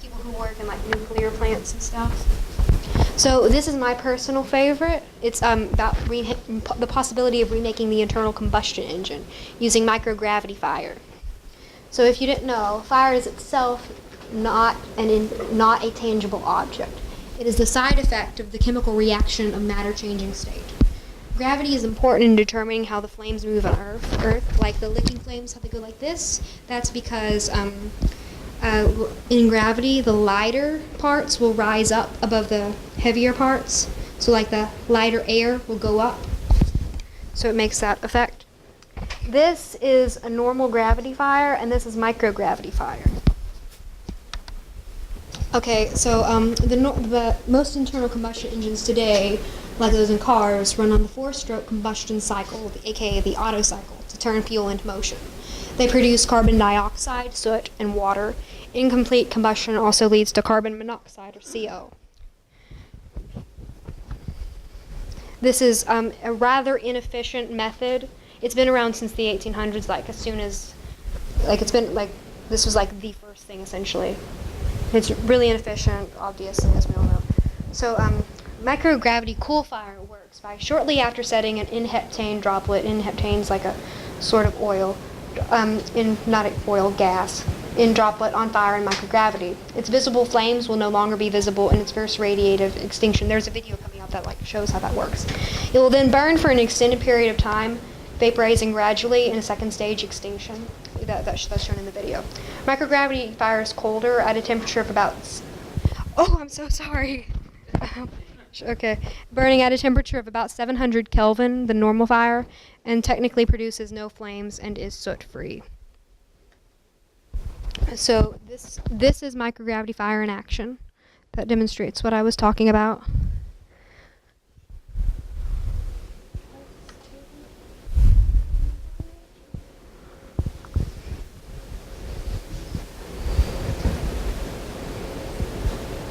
people who work in like nuclear plants and stuff. So this is my personal favorite. It's about the possibility of remaking the internal combustion engine using microgravity fire. So if you didn't know, fire is itself not a tangible object. It is the side effect of the chemical reaction of matter changing state. Gravity is important in determining how the flames move on Earth, like the licking flames, how they go like this. That's because in gravity, the lighter parts will rise up above the heavier parts. So like the lighter air will go up. So it makes that effect. This is a normal gravity fire, and this is microgravity fire. Okay, so the most internal combustion engines today, like those in cars, run on the 4-stroke combustion cycle, aka the Otto cycle, to turn fuel into motion. They produce carbon dioxide, soot, and water. Incomplete combustion also leads to carbon monoxide, or CO. This is a rather inefficient method. It's been around since the 1800s, this was like the first thing, essentially. It's really inefficient, obviously, as we all know. So microgravity cool fire works by shortly after setting an inheptane droplet. Inheptane's like a sort of oil, gas, in droplet on fire in microgravity. Its visible flames will no longer be visible in its first radiative extinction. There's a video coming out that shows how that works. It will then burn for an extended period of time, vaporizing gradually in a second stage extinction. That's shown in the video. Microgravity fire is colder at a temperature of about... Oh, I'm so sorry. Okay. Burning at a temperature of about 700 Kelvin, the normal fire, and technically produces no flames and is soot-free. So this is microgravity fire in action. That demonstrates what I was talking about.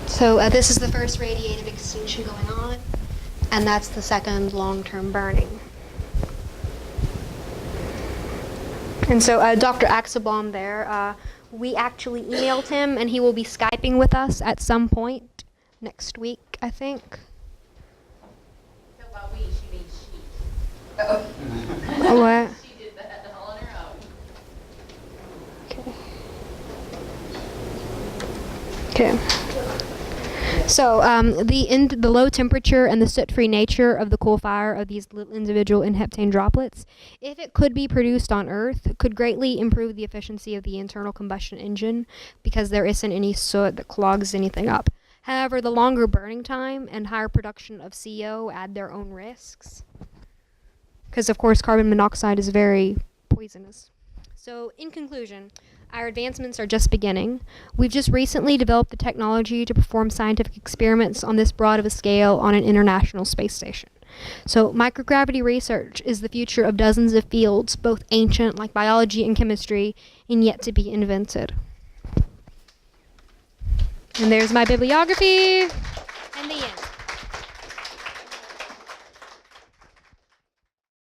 So this is the first radiative extinction going on, and that's the second long-term burning. And so Dr. Axelbaum there, we actually emailed him, and he will be Skyping with us at some point next week, I think. So by we, she means she. What? She did that all on her own. Okay. So the low temperature and the soot-free nature of the cool fire of these little individual inheptane droplets, if it could be produced on Earth, could greatly improve the efficiency of the internal combustion engine because there isn't any soot that clogs anything up. However, the longer burning time and higher production of CO add their own risks. Because, of course, carbon monoxide is very poisonous. So, in conclusion, our advancements are just beginning. We've just recently developed the technology to perform scientific experiments on this broad of a scale on an international space station. So microgravity research is the future of dozens of fields, both ancient, like biology and chemistry, and yet to be invented. And there's my bibliography and the end.